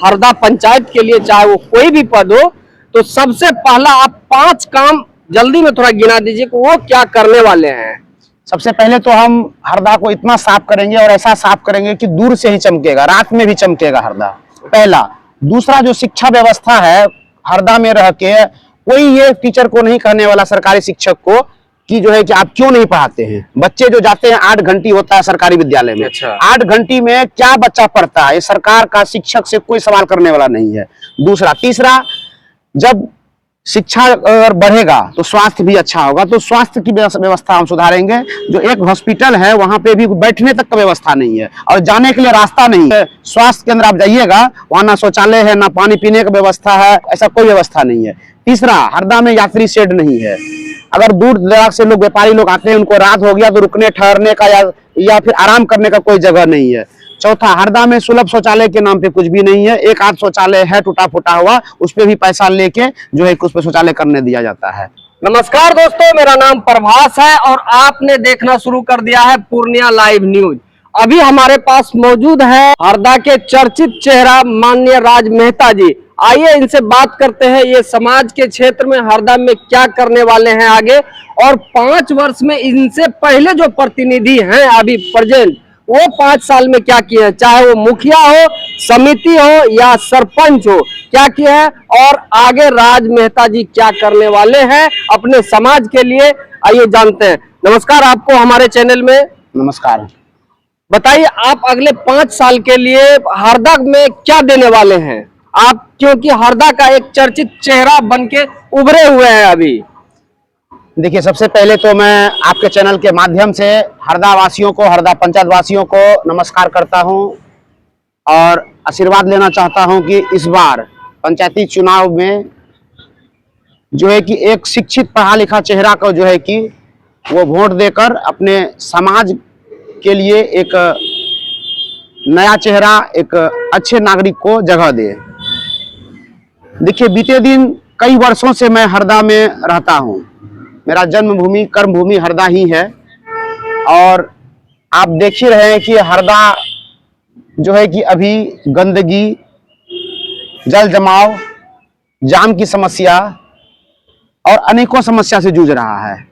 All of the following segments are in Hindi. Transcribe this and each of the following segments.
हरदा पंचायत के लिए चाहे वो कोई भी पद हो, तो सबसे पहला आप 5 काम जल्दी में थोड़ा गिना दीजिए कि वो क्या करने वाले हैं। सबसे पहले तो हम हरदा को इतना साफ करेंगे और ऐसा साफ करेंगे कि दूर से ही चमकेगा, रात में भी चमकेगा हरदा, पहला। दूसरा, जो शिक्षा व्यवस्था है हरदा में रह के कोई ये टीचर को नहीं कहने वाला, सरकारी शिक्षक को, कि जो है कि आप क्यों नहीं पढ़ाते हैं। बच्चे जो जाते हैं 8 घंटी होता है सरकारी विद्यालय में, अच्छा। 8 घंटी में क्या बच्चा पढ़ता है, ये सरकार का शिक्षक से कोई सवाल करने वाला नहीं है। दूसरा, तीसरा, जब शिक्षा अगर बढ़ेगा तो स्वास्थ्य भी अच्छा होगा, तो स्वास्थ्य की व्यवस्था हम सुधारेंगे। जो एक हॉस्पिटल है वहां पे भी बैठने तक का व्यवस्था नहीं है और जाने के लिए रास्ता नहीं है। स्वास्थ्य केंद्र आप जाइएगा, वहां ना शौचालय है, ना पानी पीने की व्यवस्था है, ऐसा कोई व्यवस्था नहीं है। तीसरा, हरदा में यात्री शेड नहीं है। अगर दूर दराज से लोग, व्यापारी लोग आते हैं, उनको रात हो गया तो रुकने ठहरने का या फिर आराम करने का कोई जगह नहीं है। चौथा, हरदा में सुलभ शौचालय के नाम पे कुछ भी नहीं है। एक आध शौचालय है टूटा फूटा हुआ, उस पे भी पैसा लेके जो है उस पे शौचालय करने दिया जाता है। नमस्कार दोस्तों, मेरा नाम प्रभास है और आपने देखना शुरू कर दिया है पूर्णिया लाइव न्यूज। अभी हमारे पास मौजूद है हरदा के चर्चित चेहरा माननीय राज मेहता जी। आइए इनसे बात करते हैं, ये समाज के क्षेत्र में हरदा में क्या करने वाले हैं आगे, और 5 वर्ष में इनसे पहले जो प्रतिनिधि हैं अभी प्रेजेंट, वो 5 साल में क्या किए हैं, चाहे वो मुखिया हो, समिति हो या सरपंच हो, क्या किया है, और आगे राज मेहता जी क्या करने वाले हैं अपने समाज के लिए। आइए जानते हैं। नमस्कार आपको हमारे चैनल में। नमस्कार। बताइए, आप अगले 5 साल के लिए हरदा में क्या देने वाले हैं आप, क्योंकि हरदा का एक चर्चित चेहरा बनके उभरे हुए हैं अभी। देखिए, सबसे पहले तो मैं आपके चैनल के माध्यम से हरदा वासियों को, हरदा पंचायत वासियों को नमस्कार करता हूं और आशीर्वाद लेना चाहता हूं कि इस बार पंचायती चुनाव में जो है कि एक शिक्षित पढ़ा लिखा चेहरा को जो है कि वो वोट देकर अपने समाज के लिए एक नया चेहरा, एक अच्छे नागरिक को जगह दे। देखिए, बीते दिन कई वर्षों से मैं हरदा में रहता हूं। मेरा जन्मभूमि, कर्मभूमि हरदा ही है और आप देख ही रहे हैं कि हरदा जो है कि अभी गंदगी, जल जमाव, जाम की समस्या और अनेकों समस्या से जूझ रहा है।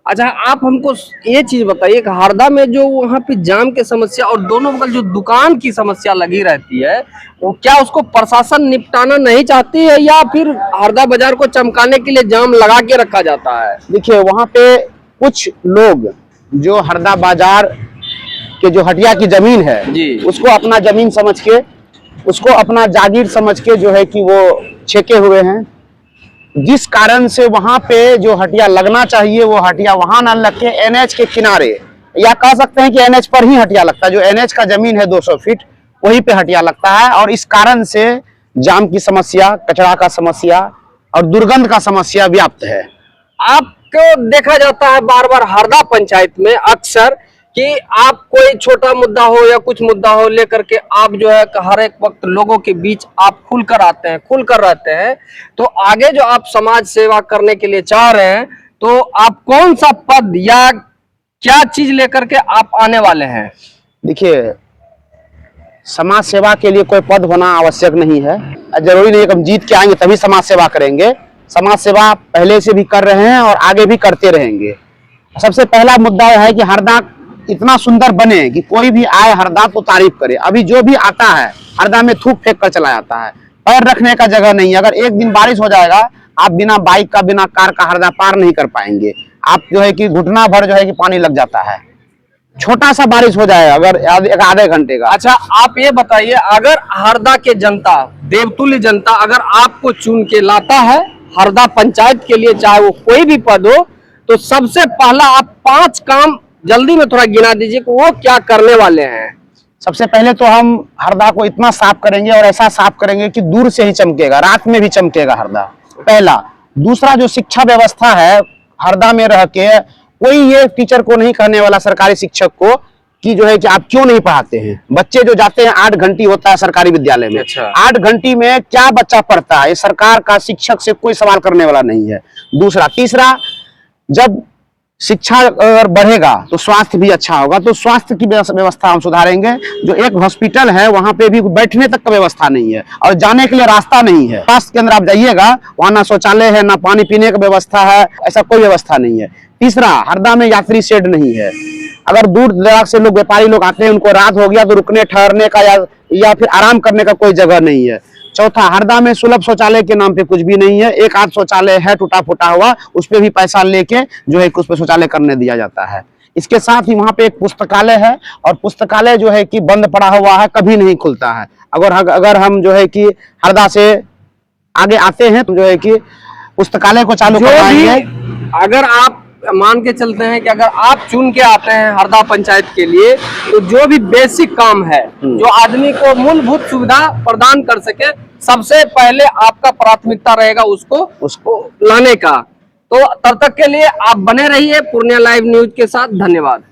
अच्छा, आप हमको ये चीज बताइए कि हरदा में जो वहाँ पे जाम की समस्या और दोनों बगल जो दुकान की समस्या लगी रहती है, वो क्या उसको प्रशासन निपटाना नहीं चाहती है या फिर हरदा बाजार को चमकाने के लिए जाम लगा के रखा जाता है? देखिए, वहाँ पे कुछ लोग जो हरदा बाजार के जो हटिया की जमीन है जी, उसको अपना जमीन समझ के, उसको अपना जागीर समझ के जो है कि वो छेके हुए हैं, जिस कारण से वहां पे जो हटिया लगना चाहिए वो हटिया वहां ना लग के एनएच के किनारे, या कह सकते हैं कि एनएच पर ही हटिया लगता है। जो एनएच का जमीन है 200 फीट, वहीं पे हटिया लगता है और इस कारण से जाम की समस्या, कचरा का समस्या और दुर्गंध का समस्या व्याप्त है। आपको देखा जाता है बार बार हरदा पंचायत में अक्सर कि आप कोई छोटा मुद्दा हो या कुछ मुद्दा हो लेकर के आप जो है हर एक वक्त लोगों के बीच आप खुलकर आते हैं, खुलकर रहते हैं। तो आगे जो आप समाज सेवा करने के लिए चाह रहे हैं, तो आप कौन सा पद या क्या चीज लेकर के आप आने वाले हैं? देखिए, समाज सेवा के लिए कोई पद होना आवश्यक नहीं है। जरूरी नहीं है कि हम जीत के आएंगे तभी समाज सेवा करेंगे। समाज सेवा पहले से भी कर रहे हैं और आगे भी करते रहेंगे। सबसे पहला मुद्दा यह है कि हरदा इतना सुंदर बने कि कोई भी आए हरदा तो तारीफ करे। अभी जो भी आता है हरदा में थूक फेंक कर चला जाता है, पैर रखने का जगह नहीं है। अगर एक दिन बारिश हो जाएगा, आप बिना बाइक का, बिना कार का हरदा पार नहीं कर पाएंगे। आप जो है कि घुटना भर जो है कि पानी लग जाता है। छोटा सा बारिश हो जाए अगर एक आधे घंटे का। अच्छा, आप ये बताइए, अगर हरदा के जनता, देवतुल्य जनता अगर आपको चुन के लाता है हरदा पंचायत के लिए, चाहे वो कोई भी पद हो, तो सबसे पहला आप 5 काम जल्दी में थोड़ा गिना दीजिए कि वो क्या करने वाले हैं। सबसे पहले तो हम हरदा को इतना साफ करेंगे और ऐसा साफ करेंगे कि दूर से ही चमकेगा, रात में भी चमकेगा हरदा, पहला। दूसरा, जो शिक्षा व्यवस्था है हरदा में रह के कोई ये टीचर को नहीं कहने वाला, सरकारी शिक्षक को, कि जो है कि आप क्यों नहीं पढ़ाते हैं। बच्चे जो जाते हैं 8 घंटी होता है सरकारी विद्यालय में, अच्छा। 8 घंटी में क्या बच्चा पढ़ता है, ये सरकार का शिक्षक से कोई सवाल करने वाला नहीं है। दूसरा, तीसरा, जब शिक्षा अगर बढ़ेगा तो स्वास्थ्य भी अच्छा होगा, तो स्वास्थ्य की व्यवस्था हम सुधारेंगे। जो एक हॉस्पिटल है वहां पे भी बैठने तक का व्यवस्था नहीं है और जाने के लिए रास्ता नहीं है। स्वास्थ्य केंद्र आप जाइएगा, वहां ना शौचालय है, ना पानी पीने की व्यवस्था है, ऐसा कोई व्यवस्था नहीं है। तीसरा, हरदा में यात्री शेड नहीं है। अगर दूर दराज से लोग, व्यापारी लोग आते हैं, उनको रात हो गया तो रुकने ठहरने का या फिर आराम करने का कोई जगह नहीं है। चौथा, हरदा में सुलभ शौचालय के नाम पे कुछ भी नहीं है। एक आध शौचालय है टूटा फूटा हुआ, उस पे भी पैसा लेके जो है उस पे शौचालय करने दिया जाता है। इसके साथ ही वहां पे एक पुस्तकालय है, और पुस्तकालय जो है कि बंद पड़ा हुआ है, कभी नहीं खुलता है। अगर हम जो है कि हरदा से आगे आते हैं तो जो है कि पुस्तकालय को चालू करवाएंगे। अगर आप मान के चलते हैं कि अगर आप चुन के आते हैं हरदा पंचायत के लिए, तो जो भी बेसिक काम है, जो आदमी को मूलभूत सुविधा प्रदान कर सके, सबसे पहले आपका प्राथमिकता रहेगा उसको लाने का। तो तब तक के लिए आप बने रहिए पूर्णिया लाइव न्यूज के साथ। धन्यवाद।